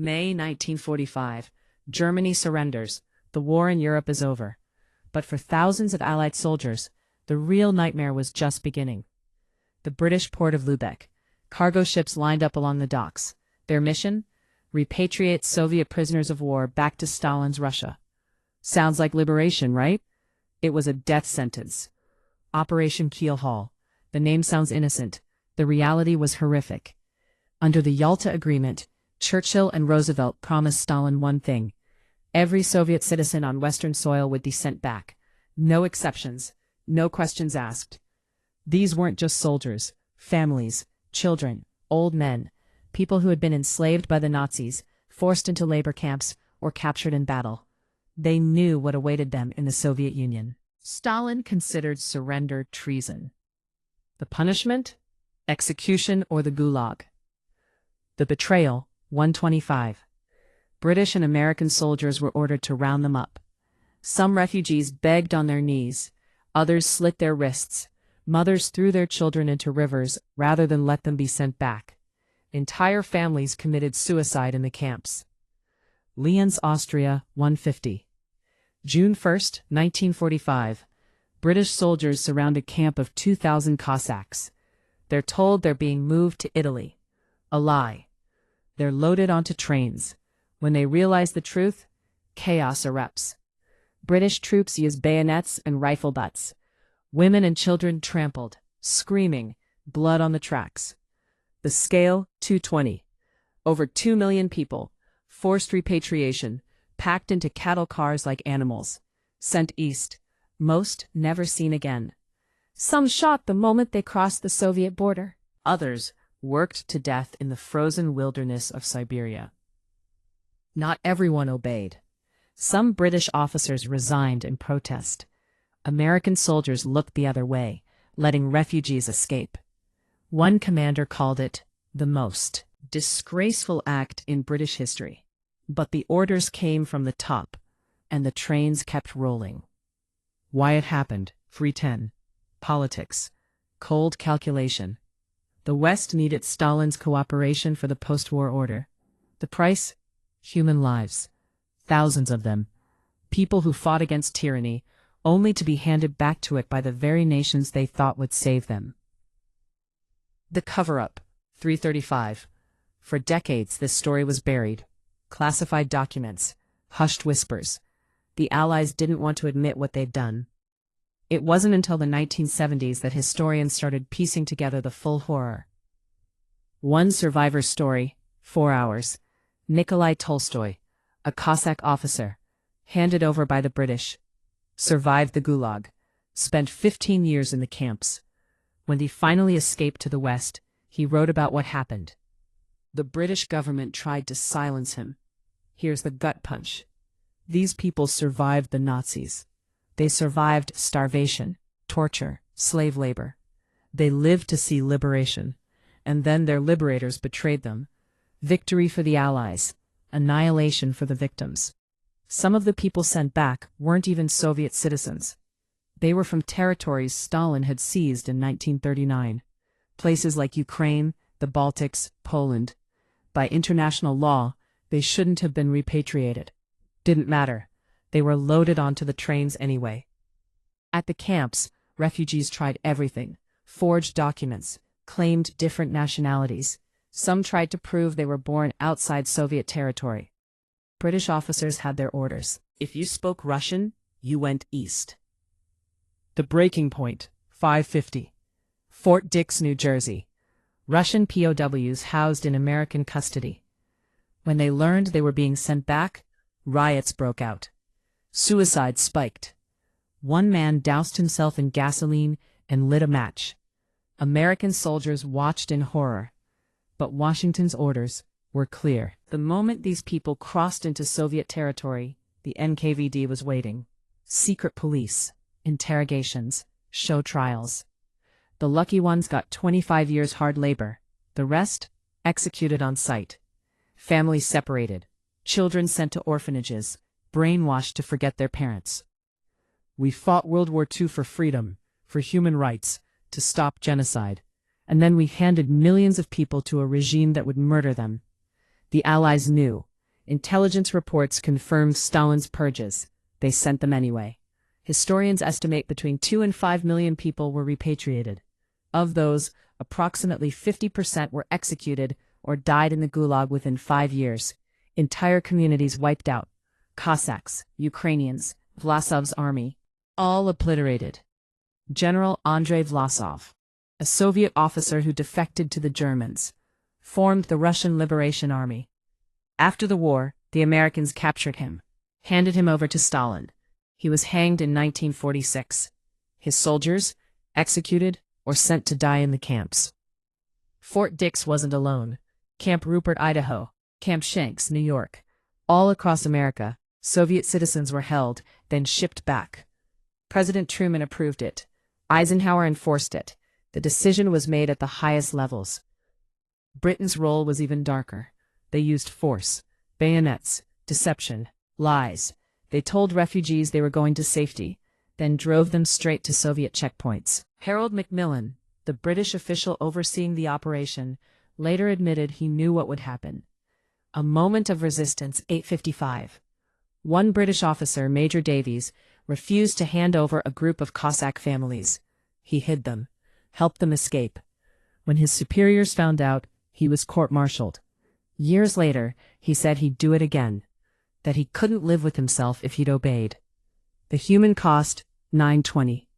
May 1945. Germany surrenders. The war in Europe is over. But for thousands of Allied soldiers, the real nightmare was just beginning. The British port of Lübeck. Cargo ships lined up along the docks. Their mission? Repatriate Soviet prisoners of war back to Stalin's Russia. Sounds like liberation, right? It was a death sentence. Operation Keel Haul. The name sounds innocent. The reality was horrific. Under the Yalta Agreement, Churchill and Roosevelt promised Stalin one thing. Every Soviet citizen on Western soil would be sent back. No exceptions. No questions asked. These weren't just soldiers, families, children, old men, people who had been enslaved by the Nazis, forced into labor camps, or captured in battle. They knew what awaited them in the Soviet Union. Stalin considered surrender treason. The punishment? Execution or the Gulag. The betrayal, 125. British and American soldiers were ordered to round them up. Some refugees begged on their knees. Others slit their wrists. Mothers threw their children into rivers rather than let them be sent back. Entire families committed suicide in the camps. Lienz, Austria, 150. June 1, 1945. British soldiers surround a camp of 2,000 Cossacks. They're told they're being moved to Italy. A lie. They're loaded onto trains. When they realize the truth, chaos erupts. British troops use bayonets and rifle butts. Women and children trampled, screaming, blood on the tracks. The scale, 220. Over 2 million people, forced repatriation, packed into cattle cars like animals, sent east, most never seen again. Some shot the moment they crossed the Soviet border. Others worked to death in the frozen wilderness of Siberia. Not everyone obeyed. Some British officers resigned in protest. American soldiers looked the other way, letting refugees escape. One commander called it the most disgraceful act in British history. But the orders came from the top, and the trains kept rolling. Why it happened, 310. Politics. Cold calculation. The West needed Stalin's cooperation for the post-war order. The price? Human lives. Thousands of them. People who fought against tyranny, only to be handed back to it by the very nations they thought would save them. The cover-up, 335. For decades this story was buried. Classified documents, hushed whispers. The Allies didn't want to admit what they'd done. It wasn't until the 1970s that historians started piecing together the full horror. One survivor's story, 4 hours. Nikolai Tolstoy, a Cossack officer, handed over by the British, survived the Gulag, spent 15 years in the camps. When he finally escaped to the West, he wrote about what happened. The British government tried to silence him. Here's the gut punch. These people survived the Nazis. They survived starvation, torture, slave labor. They lived to see liberation. And then their liberators betrayed them. Victory for the Allies. Annihilation for the victims. Some of the people sent back weren't even Soviet citizens. They were from territories Stalin had seized in 1939. Places like Ukraine, the Baltics, Poland. By international law, they shouldn't have been repatriated. Didn't matter. They were loaded onto the trains anyway. At the camps, refugees tried everything. Forged documents, claimed different nationalities. Some tried to prove they were born outside Soviet territory. British officers had their orders. If you spoke Russian, you went east. The breaking point, 550. Fort Dix, New Jersey. Russian POWs housed in American custody. When they learned they were being sent back, riots broke out. Suicide spiked. One man doused himself in gasoline and lit a match. American soldiers watched in horror. But Washington's orders were clear. The moment these people crossed into Soviet territory, the NKVD was waiting. Secret police, interrogations, show trials. The lucky ones got 25 years hard labor. The rest, executed on sight. Families separated. Children sent to orphanages, brainwashed to forget their parents. We fought World War II for freedom, for human rights, to stop genocide. And then we handed millions of people to a regime that would murder them. The Allies knew, Intelligence reports confirmed Stalin's purges. They sent them anyway. Historians estimate between 2 and 5 million people were repatriated. Of those, approximately 50% were executed or died in the Gulag within 5 years. Entire communities wiped out. Cossacks, Ukrainians, Vlasov's army, all obliterated. General Andrei Vlasov, a Soviet officer who defected to the Germans, formed the Russian Liberation Army. After the war, the Americans captured him, handed him over to Stalin. He was hanged in 1946. His soldiers, executed or sent to die in the camps. Fort Dix wasn't alone. Camp Rupert, Idaho, Camp Shanks, New York. All across America, Soviet citizens were held, then shipped back. President Truman approved it. Eisenhower enforced it. The decision was made at the highest levels. Britain's role was even darker. They used force, bayonets, deception, lies. They told refugees they were going to safety, then drove them straight to Soviet checkpoints. Harold Macmillan, the British official overseeing the operation, later admitted he knew what would happen. A moment of resistance, 8:55. One British officer, Major Davies, refused to hand over a group of Cossack families. He hid them, helped them escape. When his superiors found out, he was court-martialed. Years later, he said he'd do it again, that he couldn't live with himself if he'd obeyed. The human cost, 920.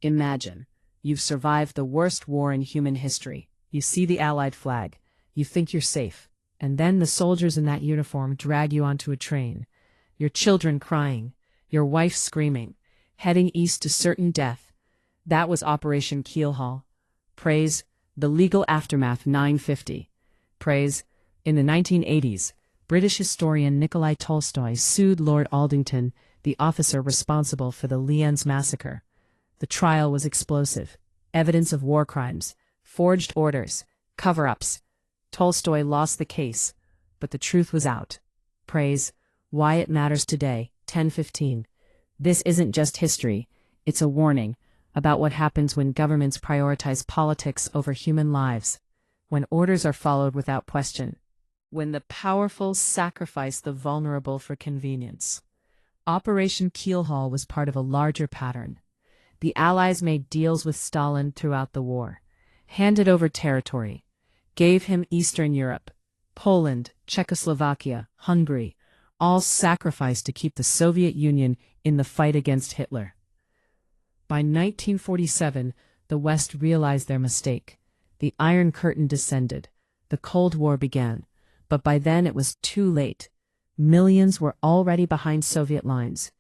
Imagine. You've survived the worst war in human history. You see the Allied flag. You think you're safe. And then the soldiers in that uniform drag you onto a train. Your children crying. Your wife screaming. Heading east to certain death. That was Operation Keelhaul. Praise. The legal aftermath, 950. Praise. In the 1980s, British historian Nikolai Tolstoy sued Lord Aldington, the officer responsible for the Lienz massacre. The trial was explosive. Evidence of war crimes, forged orders, cover-ups. Tolstoy lost the case, but the truth was out. Praise. Why it matters today, 1015. This isn't just history, it's a warning about what happens when governments prioritize politics over human lives, when orders are followed without question, when the powerful sacrifice the vulnerable for convenience. Operation Keelhaul was part of a larger pattern. The Allies made deals with Stalin throughout the war, handed over territory, gave him Eastern Europe, Poland, Czechoslovakia, Hungary, all sacrificed to keep the Soviet Union in the fight against Hitler. By 1947, the West realized their mistake. The Iron Curtain descended. The Cold War began. But by then it was too late. Millions were already behind Soviet lines.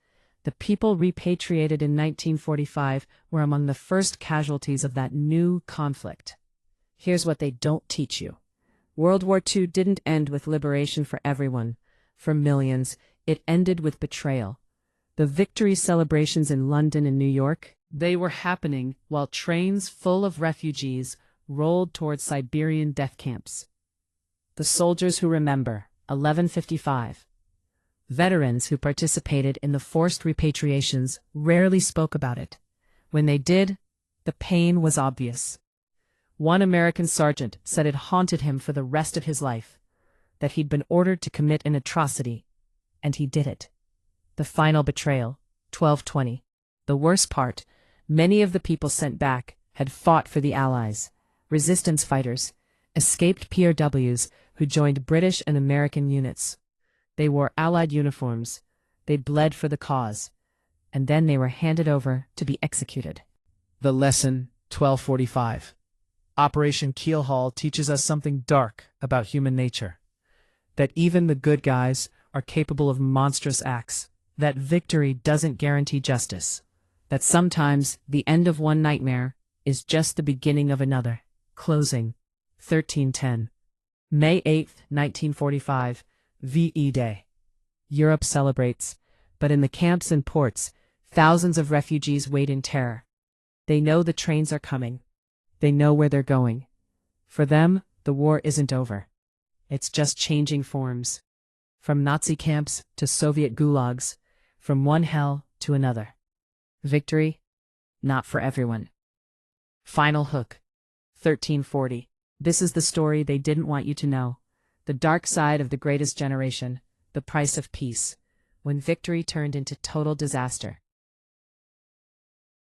The people repatriated in 1945 were among the first casualties of that new conflict. Here's what they don't teach you. World War II didn't end with liberation for everyone. For millions, it ended with betrayal. The victory celebrations in London and New York, they were happening while trains full of refugees rolled towards Siberian death camps. The soldiers who remember, 1155. Veterans who participated in the forced repatriations rarely spoke about it. When they did, the pain was obvious. One American sergeant said it haunted him for the rest of his life, that he'd been ordered to commit an atrocity, and he did it. The final betrayal, 1220. The worst part, many of the people sent back had fought for the Allies, resistance fighters, escaped POWs who joined British and American units. They wore Allied uniforms, they bled for the cause, and then they were handed over to be executed. The lesson, 1245. Operation Keelhaul teaches us something dark about human nature. That even the good guys are capable of monstrous acts. That victory doesn't guarantee justice. That sometimes the end of one nightmare is just the beginning of another. Closing. 1310. May 8, 1945. VE Day. Europe celebrates, but in the camps and ports, thousands of refugees wait in terror. They know the trains are coming. They know where they're going. For them, the war isn't over. It's just changing forms. From Nazi camps to Soviet gulags, from one hell to another. Victory? Not for everyone. Final hook. 1340. This is the story they didn't want you to know. The dark side of the greatest generation, the price of peace, when victory turned into total disaster.